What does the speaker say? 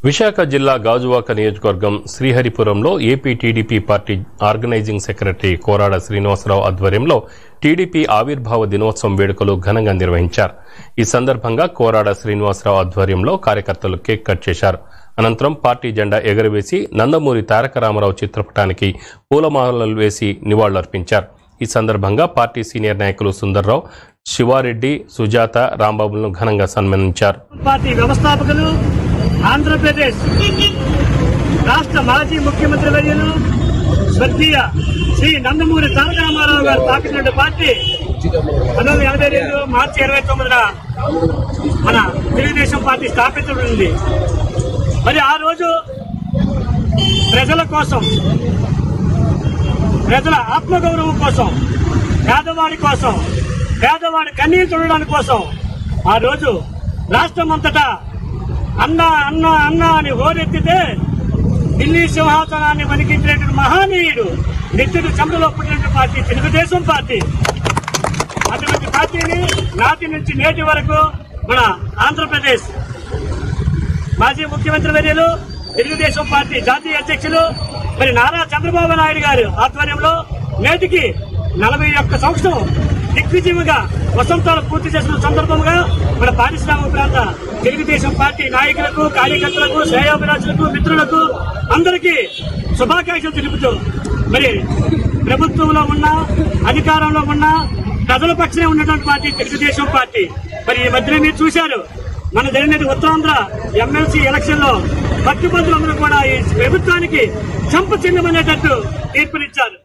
విశాఖ జిల్లా గాజువాక నియోజకవర్గం శ్రీహరిపురంలో AP TDP party organizing secretary Korada Srinivasarao ఆధ్వర్యంలో టీడీపీ ఆవిర్భావ దినోత్సవం వేడుకలు ఘనంగా నిర్వహించారు. ఈ సందర్భంగా కోరాడ శ్రీనివాసరావు ఆధ్వర్యంలో కార్యకర్తలు కేక్ కట్ చేశారు. అనంతరం పార్టీ జెండా ఎగురవేసి నందమూరి తారక రామారావు చిత్రపటానికి పూలమాలలు వేసి నివాళులర్పించారు. ఈ సందర్భంగా పార్టీ సీనియర్ నాయకులు సుందర్రావు, శివారెడ్డి, సుజాత, రాంబాబులను ఘనంగా సన్మానించారు. పార్టీ వ్యవస్థాపకులు, ఆంధ్రప్రదేశ్ రాష్ట్ర మాజీ ముఖ్యమంత్రి వర్యులు స్వర్గీయ శ్రీ నందమూరి తారక రామారావు గారు స్థాపించిన పార్టీ 1982 మార్చి 29న మన తెలుగుదేశం పార్టీ స్థాపించబడింది. మరి ఆ రోజు ప్రజల కోసం, ప్రజల ఆత్మగౌరవం కోసం, పేదవాడి కోసం, పేదవాడి కన్నీరు చూడడానికి కోసం ఆ రోజు రాష్ట్రం అంతటా అన్నా అన్నా అన్నా అని హోరెత్తితే ఢిల్లీ సింహాసనాన్ని వణికించినటువంటి మహానీయుడు, నిత్యుడు చెమటలో పుట్టినటువంటి పార్టీ తెలుగుదేశం పార్టీ. అటువంటి పార్టీని నాటి నుంచి నేటి వరకు మన ఆంధ్రప్రదేశ్ మాజీ ముఖ్యమంత్రి వర్యులు, తెలుగుదేశం పార్టీ జాతీయ అధ్యక్షులు మరి నారా చంద్రబాబు నాయుడు గారు ఆధ్వర్యంలో నేటికి 41 సంవత్సరం దిగ్విజయంగా వసంతాలు పూర్తి చేసిన సందర్భంగా మన పారిశ్రామిక ప్రాంత తెలుగుదేశం పార్టీ నాయకులకు, కార్యకర్తలకు, శ్రేయోభిలాషులకు, మిత్రులకు అందరికీ శుభాకాంక్షలు తెలుపుతూ మరి ప్రభుత్వంలో ఉన్న, అధికారంలో ఉన్న ప్రజల పక్షనే ఉన్నటువంటి పార్టీ తెలుగుదేశం పార్టీ. మరి ఈ మధ్యనే మీరు చూశారు, మన జరిగిన ఉత్తరాంధ్ర ఎమ్మెల్సీ ఎలక్షన్ లో పట్టుబందులందరూ కూడా ఈ ప్రభుత్వానికి చంప చిహ్నమనేటట్టు తీర్పునిచ్చారు.